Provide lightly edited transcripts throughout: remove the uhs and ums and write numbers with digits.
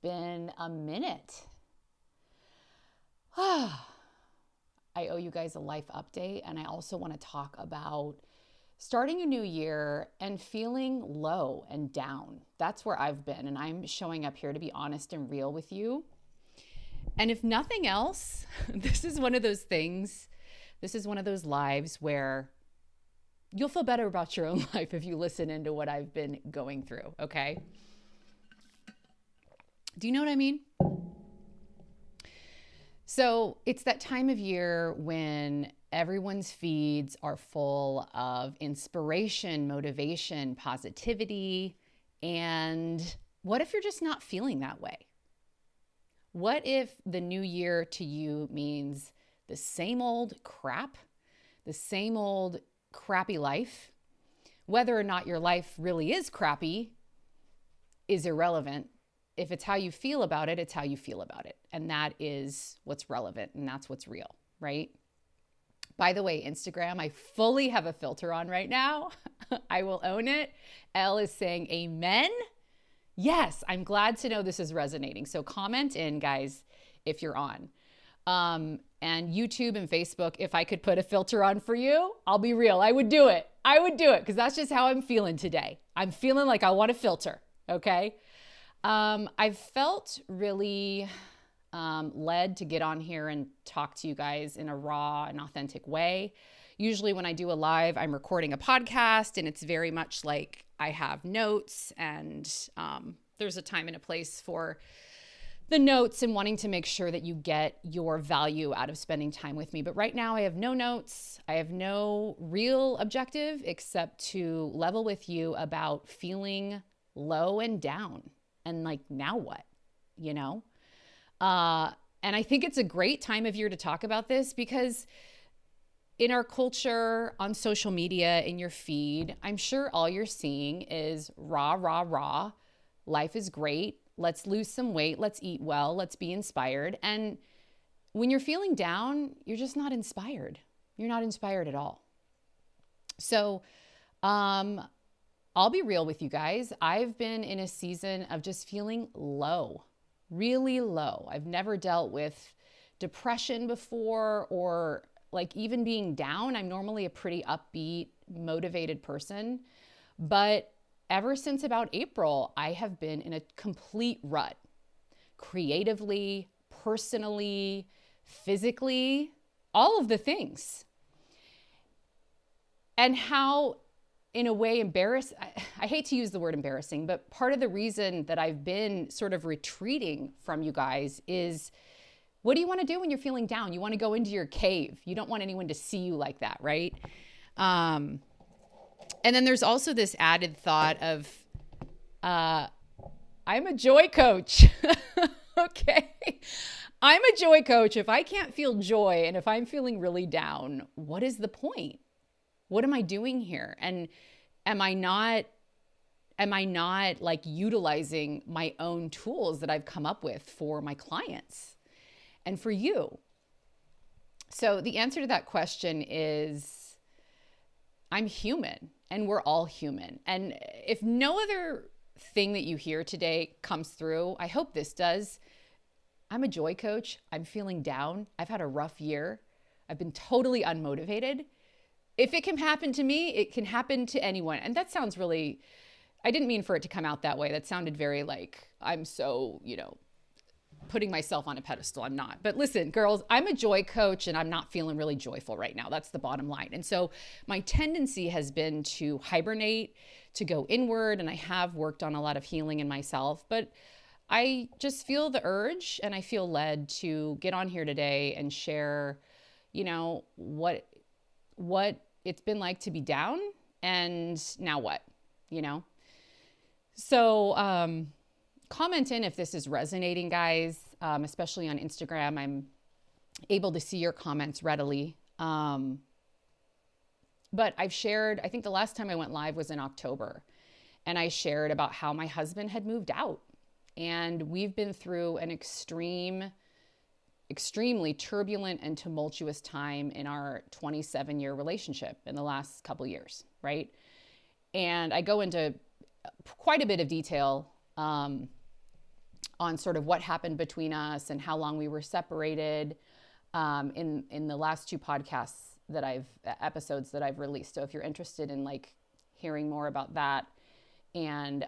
been a minute. I owe you guys a life update, and I also want to talk about starting a new year and feeling low and down. That's where I've been, and I'm showing up here to be honest and real with you. And if nothing else, this is one of those things, this is one of those lives where you'll feel better about your own life if you listen into what I've been going through, okay? Do you know what I mean? So it's that time of year when everyone's feeds are full of inspiration, motivation, positivity. And what if you're just not feeling that way? What if the new year to you means the same old crap, the same old crappy life? Whether or not your life really is crappy is irrelevant. If it's how you feel about it, it's how you feel about it. And that is what's relevant, and that's what's real, right? By the way, Instagram, I fully have a filter on right now. I will own it. Elle is saying amen. Yes, I'm glad to know this is resonating. So comment in, guys, if you're on. And YouTube and Facebook, if I could put a filter on for you, I'll be real. I would do it. I would do it because that's just how I'm feeling today. I'm feeling like I want a filter, okay? I've felt really led to get on here and talk to you guys in a raw and authentic way. Usually when I do a live, I'm recording a podcast, and it's very much like I have notes, and there's a time and a place for the notes and wanting to make sure that you get your value out of spending time with me. But right now I have no notes. I have no real objective except to level with you about feeling low and down. And like, now what, you know? And I think it's a great time of year to talk about this because in our culture, on social media, in your feed, I'm sure all you're seeing is rah, rah, rah. Life is great. Let's lose some weight. Let's eat well. Let's be inspired. And when you're feeling down, you're just not inspired. You're not inspired at all. So, I'll be real with you guys. I've been in a season of just feeling low, really low. I've never dealt with depression before or like even being down. I'm normally a pretty upbeat, motivated person. But ever since about April, I have been in a complete rut, creatively, personally, physically, all of the things. And how, in a way, I hate to use the word embarrassing, but part of the reason that I've been sort of retreating from you guys is, what do you want to do when you're feeling down? You want to go into your cave. You don't want anyone to see you like that, right? And then there's also this added thought of, I'm a joy coach. Okay. I'm a joy coach. If I can't feel joy and if I'm feeling really down, what is the point? What am I doing here? And am I not like utilizing my own tools that I've come up with for my clients and for you? So the answer to that question is, I'm human, and we're all human. And if no other thing that you hear today comes through, I hope this does. I'm a joy coach. I'm feeling down. I've had a rough year. I've been totally unmotivated. If it can happen to me, it can happen to anyone. And that sounds really, I didn't mean for it to come out that way. That sounded very like, I'm so, putting myself on a pedestal. I'm not. But listen, girls, I'm a joy coach and I'm not feeling really joyful right now. That's the bottom line. And so my tendency has been to hibernate, to go inward, and I have worked on a lot of healing in myself. But I just feel the urge, and I feel led to get on here today and share, what it's been like to be down, and now what, So comment in if this is resonating, guys, especially on Instagram. I'm able to see your comments readily. But I've shared, I think the last time I went live was in October, and I shared about how my husband had moved out, and we've been through an extremely turbulent and tumultuous time in our 27-year relationship in the last couple years, right? And I go into quite a bit of detail on sort of what happened between us and how long we were separated in the last two podcasts episodes that I've released. So if you're interested in like hearing more about that and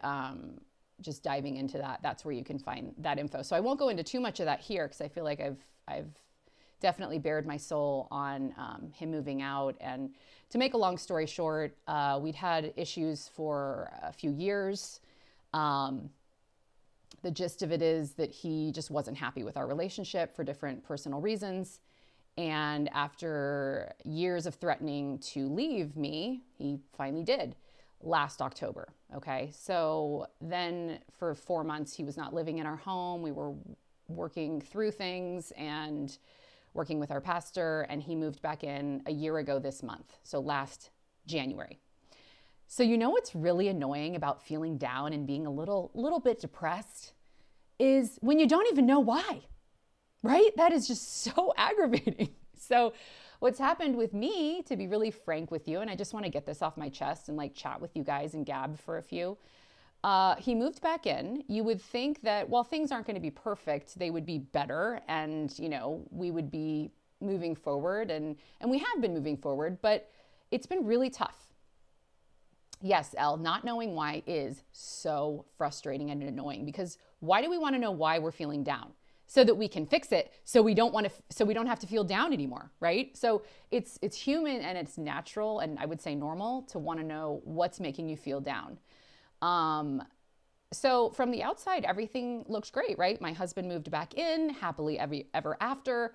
just diving into that, that's where you can find that info. So I won't go into too much of that here because I feel like I've definitely bared my soul on him moving out. And to make a long story short, we'd had issues for a few years. The gist of it is that he just wasn't happy with our relationship for different personal reasons. And after years of threatening to leave me, he finally did last October. Okay. So then for 4 months, he was not living in our home. We were working through things and working with our pastor, and he moved back in a year ago this month. So last January. So you know what's really annoying about feeling down and being a little bit depressed is when you don't even know why, right? That is just so aggravating. So what's happened with me, to be really frank with you, and I just want to get this off my chest and like chat with you guys and gab for a few, he moved back in. You would think that while things aren't going to be perfect, they would be better and, you know, we would be moving forward and we have been moving forward, but it's been really tough. Yes, Elle, not knowing why is so frustrating and annoying because why do we want to know why we're feeling down? So that we can fix it, so we don't have to feel down anymore, right? So it's human and it's natural and I would say normal to want to know what's making you feel down. So from the outside, everything looks great, right? My husband moved back in happily ever after.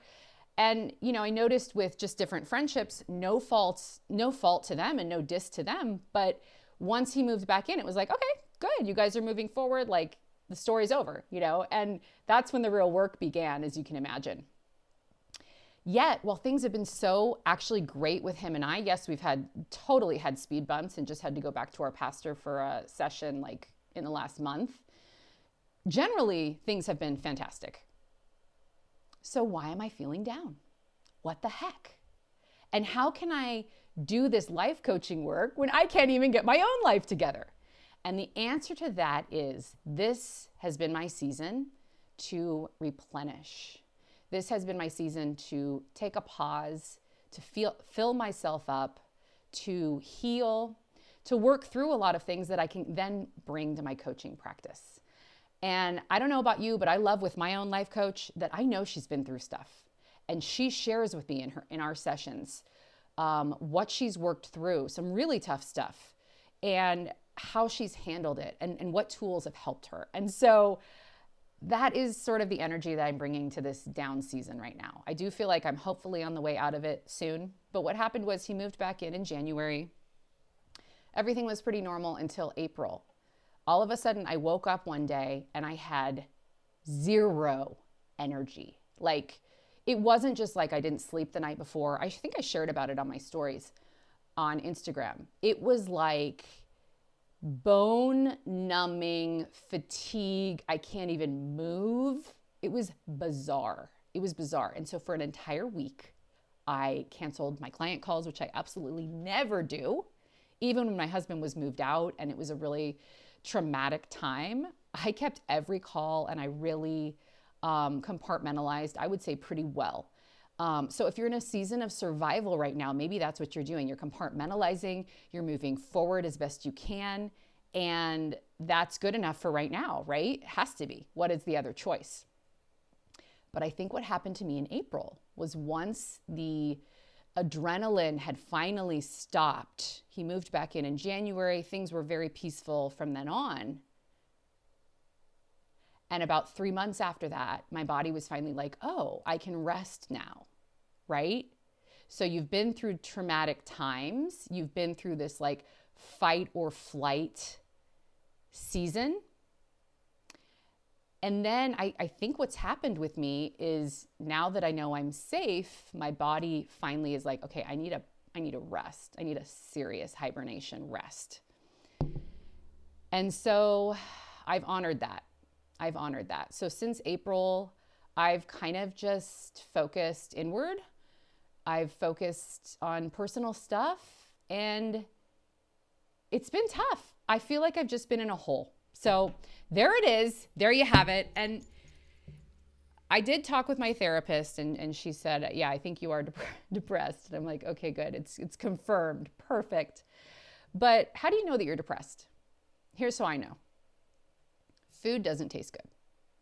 And, you know, I noticed with just different friendships, no fault to them and no diss to them. But once he moved back in, it was like, okay, good. You guys are moving forward. Like the story's over, you know, and that's when the real work began, as you can imagine. Yet, while things have been so actually great with him and I, yes, we've totally had speed bumps and just had to go back to our pastor for a session like in the last month. Generally, things have been fantastic. So why am I feeling down? What the heck? And how can I do this life coaching work when I can't even get my own life together? And the answer to that is this has been my season to replenish. This has been my season to take a pause, to fill myself up, to heal, to work through a lot of things that I can then bring to my coaching practice. And I don't know about you, but I love with my own life coach that I know she's been through stuff. And she shares with me in our sessions what she's worked through, some really tough stuff, and how she's handled it and what tools have helped her. And so that is sort of the energy that I'm bringing to this down season right now. I do feel like I'm hopefully on the way out of it soon. But what happened was he moved back in January. Everything was pretty normal until April. All of a sudden, I woke up one day and I had zero energy. Like, it wasn't just like I didn't sleep the night before. I think I shared about it on my stories on Instagram. It was like bone-numbing fatigue. I can't even move. It was bizarre. And so for an entire week, I canceled my client calls, which I absolutely never do. Even when my husband was moved out and it was a really traumatic time, I kept every call and I really compartmentalized, I would say, pretty well. So if you're in a season of survival right now, maybe that's what you're doing. You're compartmentalizing, you're moving forward as best you can, and that's good enough for right now, right? It has to be. What is the other choice? But I think what happened to me in April was once the adrenaline had finally stopped, he moved back in January, things were very peaceful from then on. And about 3 months after that, my body was finally like, oh, I can rest now, right? So you've been through traumatic times. You've been through this like fight or flight season. And then I think what's happened with me is now that I know I'm safe, my body finally is like, okay, I need a rest. I need a serious hibernation rest. And so I've honored that. So since April, I've kind of just focused inward. I've focused on personal stuff and it's been tough. I feel like I've just been in a hole. So there it is. There you have it. And I did talk with my therapist, and she said, yeah, I think you are depressed. And I'm like, okay, good. It's confirmed. Perfect. But how do you know that you're depressed? Here's how I know. Food doesn't taste good.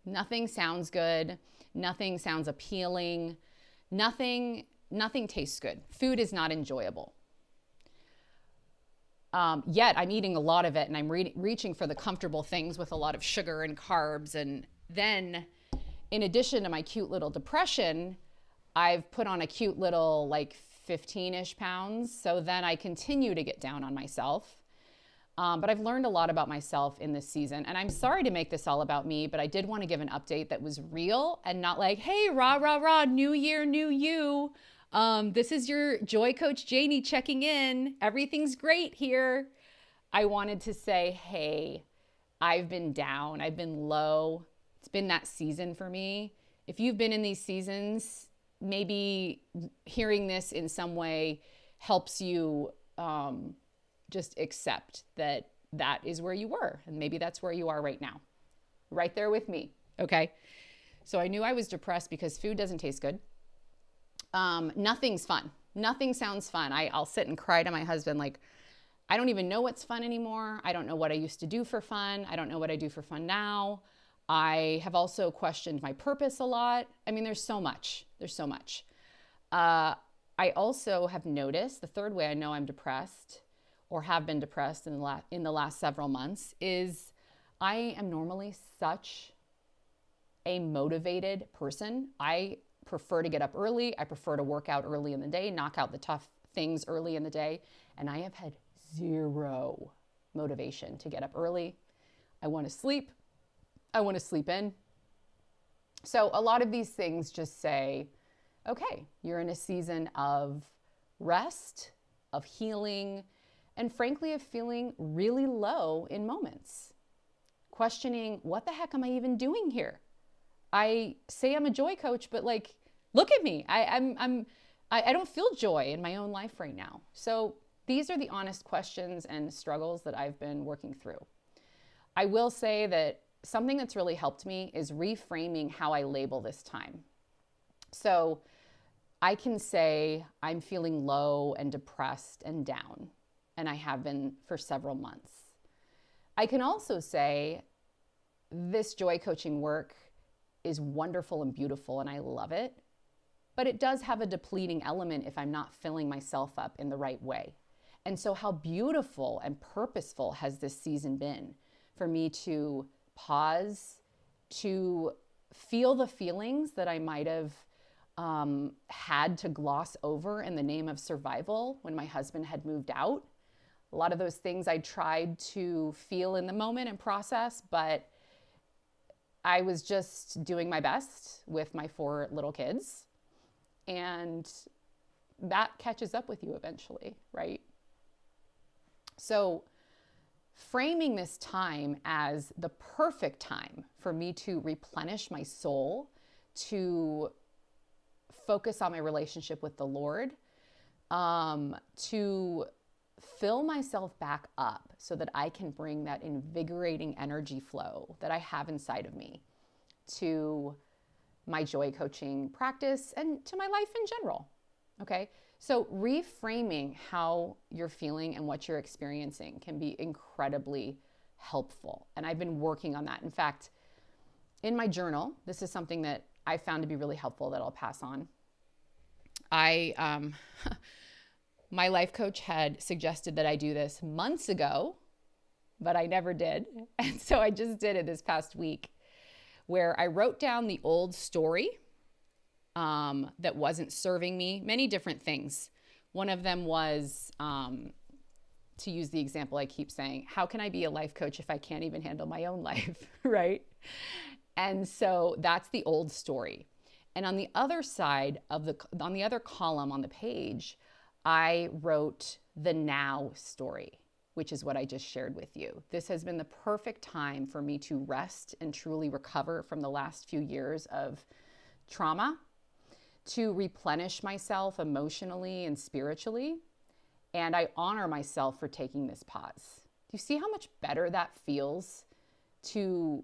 Nothing sounds good. Nothing sounds appealing. Nothing tastes good. Food is not enjoyable. Yet I'm eating a lot of it, and I'm reaching for the comfortable things with a lot of sugar and carbs. And then in addition to my cute little depression, I've put on a cute little like 15-ish pounds. So then I continue to get down on myself. But I've learned a lot about myself in this season. And I'm sorry to make this all about me, but I did want to give an update that was real and not like, hey, rah, rah, rah, new year, new you. This is your Joy Coach Janie checking in. Everything's great here. I wanted to say, hey, I've been down. I've been low. It's been that season for me. If you've been in these seasons, maybe hearing this in some way helps you just accept that that is where you were. And maybe that's where you are right now. Right there with me. Okay. So I knew I was depressed because food doesn't taste good. Nothing's fun. Nothing sounds fun. I'll sit and cry to my husband like, I don't even know what's fun anymore. I don't know what I used to do for fun. I don't know what I do for fun now. I have also questioned my purpose a lot. I mean, there's so much. There's so much. I also have noticed, the third way I know I'm depressed or have been depressed in the last several months is I am normally such a motivated person. I prefer to get up early. I prefer to work out early in the day, knock out the tough things early in the day. And I have had zero motivation to get up early. I want to sleep. I want to sleep in. So a lot of these things just say, okay, you're in a season of rest, of healing, and frankly, of feeling really low in moments. Questioning, what the heck am I even doing here? I say I'm a joy coach, but like, look at me. I don't feel joy in my own life right now. So these are the honest questions and struggles that I've been working through. I will say that something that's really helped me is reframing how I label this time. So I can say I'm feeling low and depressed and down, and I have been for several months. I can also say this joy coaching work is wonderful and beautiful, and I love it, but it does have a depleting element if I'm not filling myself up in the right way. And so how beautiful and purposeful has this season been for me to pause, to feel the feelings that I might have had to gloss over in the name of survival when my husband had moved out. A lot of those things I tried to feel in the moment and process, but I was just doing my best with my 4 little kids. And that catches up with you eventually, right? So framing this time as the perfect time for me to replenish my soul, to focus on my relationship with the Lord, to fill myself back up so that I can bring that invigorating energy flow that I have inside of me to my joy coaching practice and to my life in general. Okay. So reframing how you're feeling and what you're experiencing can be incredibly helpful. And I've been working on that. In fact, in my journal, this is something that I found to be really helpful that I'll pass on. My life coach had suggested that I do this months ago, but I never did. And so I just did it this past week, where I wrote down the old story that wasn't serving me, many different things. One of them was, to use the example I keep saying, how can I be a life coach if I can't even handle my own life, right? And so that's the old story. And on the other side of on the other column on the page, I wrote the now story, which is what I just shared with you. This has been the perfect time for me to rest and truly recover from the last few years of trauma, to replenish myself emotionally and spiritually. And I honor myself for taking this pause. Do you see how much better that feels to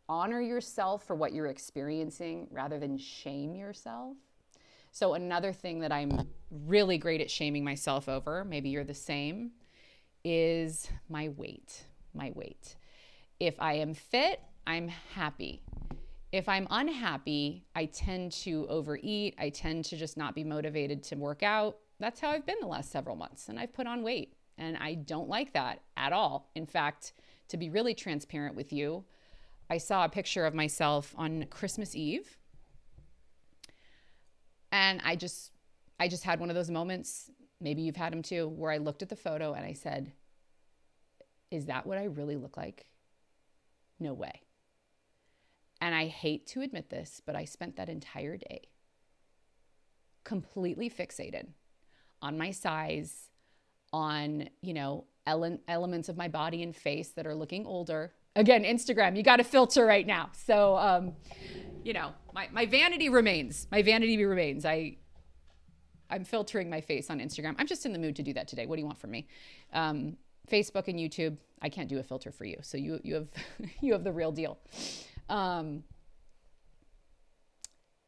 honor yourself for what you're experiencing rather than shame yourself. So another thing that I'm really great at shaming myself over, maybe you're the same, is my weight. My weight. If I am fit, I'm happy. If I'm unhappy, I tend to overeat. I tend to just not be motivated to work out. That's how I've been the last several months, and I've put on weight, and I don't like that at all. In fact, to be really transparent with you, I saw a picture of myself on Christmas Eve, and I just had one of those moments, maybe you've had them too, where I looked at the photo and I said, is that what I really look like? No way. And I hate to admit this, but I spent that entire day completely fixated on my size, on, elements of my body and face that are looking older. Again, Instagram, you got to filter right now. So, my vanity remains. My vanity remains. I'm filtering my face on Instagram. I'm just in the mood to do that today. What do you want from me? Facebook and YouTube, I can't do a filter for you. So you have you have the real deal.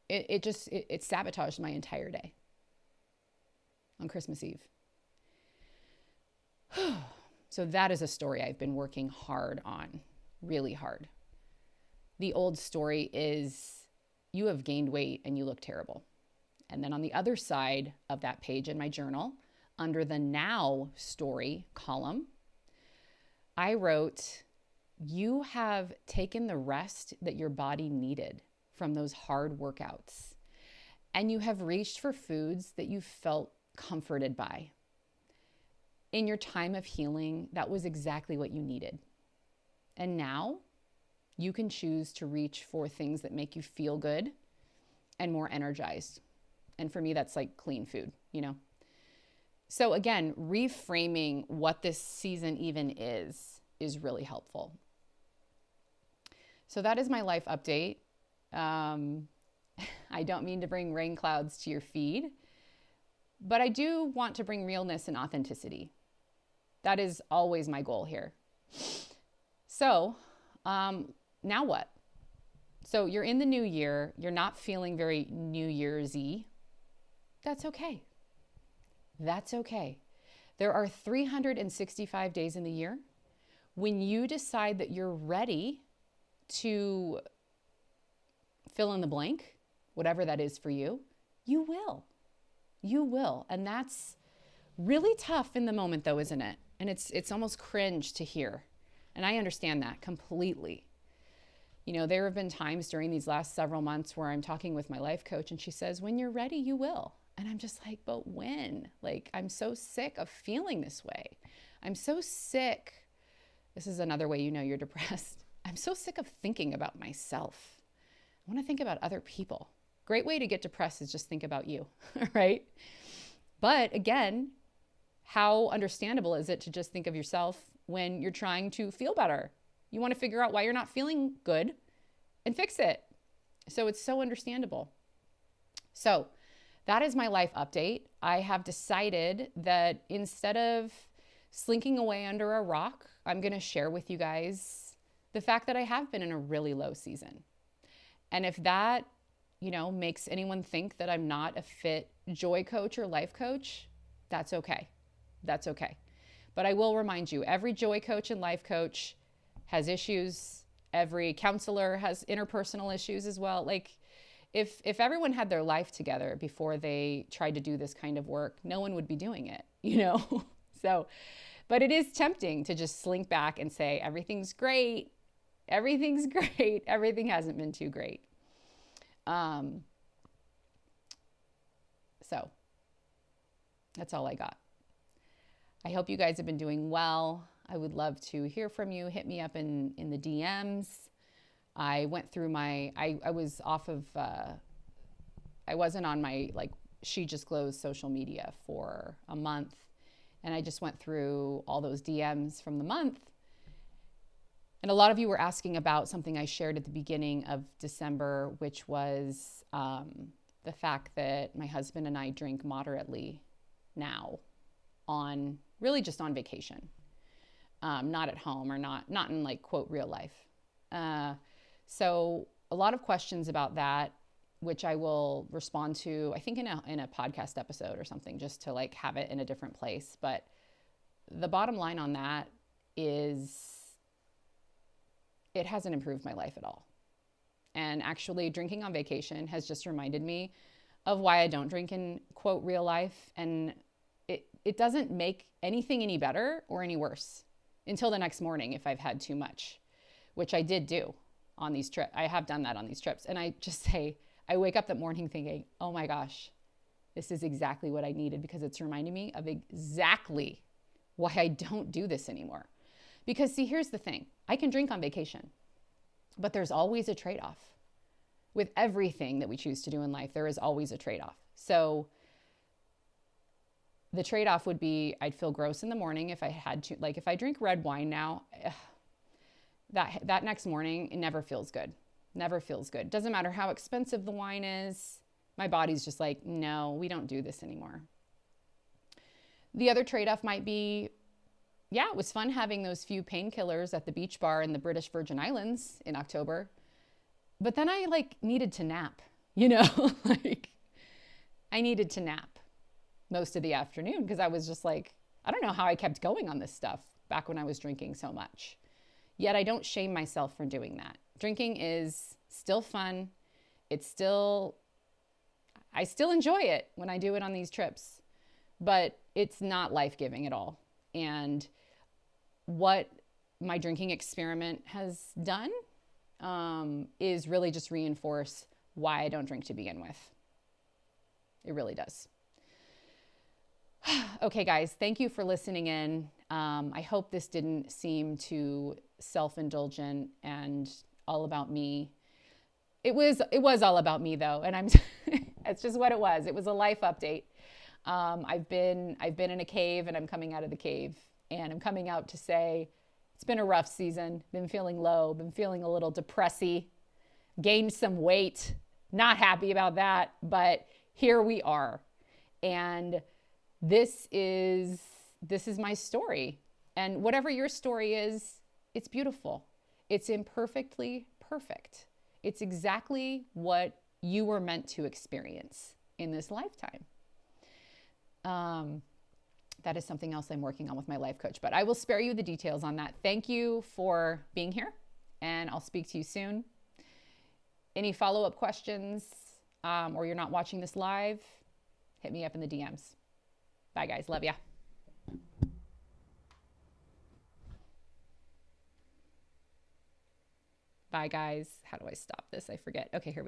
It sabotaged my entire day on Christmas Eve. So that is a story I've been working hard on, really hard. The old story is you have gained weight and you look terrible. And then on the other side of that page in my journal, under the now story column, I wrote, you have taken the rest that your body needed from those hard workouts, and you have reached for foods that you felt comforted by. In your time of healing, that was exactly what you needed. And now you can choose to reach for things that make you feel good and more energized. And for me, that's like clean food, So again, reframing what this season even is really helpful. So that is my life update. I don't mean to bring rain clouds to your feed, but I do want to bring realness and authenticity. That is always my goal here. So now what? So you're in the new year. You're not feeling very New Year's-y. That's okay. That's okay. There are 365 days in the year. When you decide that you're ready to fill in the blank, whatever that is for you, you will. You will. And that's really tough in the moment though, isn't it? And it's almost cringe to hear. And I understand that completely. There have been times during these last several months where I'm talking with my life coach and she says, when you're ready, you will. And I'm just like, but when? I'm so sick of feeling this way. I'm so sick. This is another way you're depressed. I'm so sick of thinking about myself. I want to think about other people. Great way to get depressed is just think about you, right? But again, how understandable is it to just think of yourself when you're trying to feel better? You want to figure out why you're not feeling good and fix it. So it's so understandable. So that is my life update. I have decided that instead of slinking away under a rock, I'm going to share with you guys the fact that I have been in a really low season. And if that, makes anyone think that I'm not a fit joy coach or life coach, that's okay. That's okay. But I will remind you, every joy coach and life coach has issues. Every counselor has interpersonal issues as well. If everyone had their life together before they tried to do this kind of work, no one would be doing it, So, but it is tempting to just slink back and say, everything's great. Everything's great. Everything hasn't been too great. So that's all I got. I hope you guys have been doing well. I would love to hear from you. Hit me up in the DMs. I went through I was off of, I wasn't on my She Just Glows social media for a month. And I just went through all those DMs from the month. And a lot of you were asking about something I shared at the beginning of December, which was the fact that my husband and I drink moderately now really just on vacation, not at home or not in quote real life. So a lot of questions about that, which I will respond to, I think in a podcast episode or something, just to like have it in a different place. But the bottom line on that is it hasn't improved my life at all. And actually, drinking on vacation has just reminded me of why I don't drink in quote real life. And it doesn't make anything any better or any worse until the next morning if I've had too much, which I did do on these trips. I have done that on these trips. And I just say, I wake up that morning thinking, oh my gosh, this is exactly what I needed, because it's reminding me of exactly why I don't do this anymore. Because see, here's the thing. I can drink on vacation, but there's always a trade-off. With everything that we choose to do in life, there is always a trade-off. So the trade-off would be I'd feel gross in the morning if I had to, like if I drink red wine now, that next morning, it never feels good. Never feels good. Doesn't matter how expensive the wine is. My body's just like, no, we don't do this anymore. The other trade-off might be, yeah, it was fun having those few painkillers at the beach bar in the British Virgin Islands in October. But then I like needed to nap, like I needed to nap most of the afternoon because I was just like, I don't know how I kept going on this stuff back when I was drinking so much. Yet I don't shame myself for doing that. Drinking is still fun. I still enjoy it when I do it on these trips, but it's not life-giving at all. And what my drinking experiment has done is really just reinforce why I don't drink to begin with. It really does. Okay, guys, thank you for listening in. I hope this didn't seem too self-indulgent and all about me. It was all about me though, and it's just what it was. It was a life update. I've been in a cave, and I'm coming out of the cave, and I'm coming out to say it's been a rough season. Been feeling low, been feeling a little depressy, gained some weight. Not happy about that, but here we are. And this is my story. And whatever your story is, it's beautiful. It's imperfectly perfect. It's exactly what you were meant to experience in this lifetime. That is something else I'm working on with my life coach, but I will spare you the details on that. Thank you for being here, and I'll speak to you soon. Any follow-up questions, or you're not watching this live, hit me up in the DMs. Bye, guys. Love ya. Bye, guys. How do I stop this? I forget. Okay, here we go.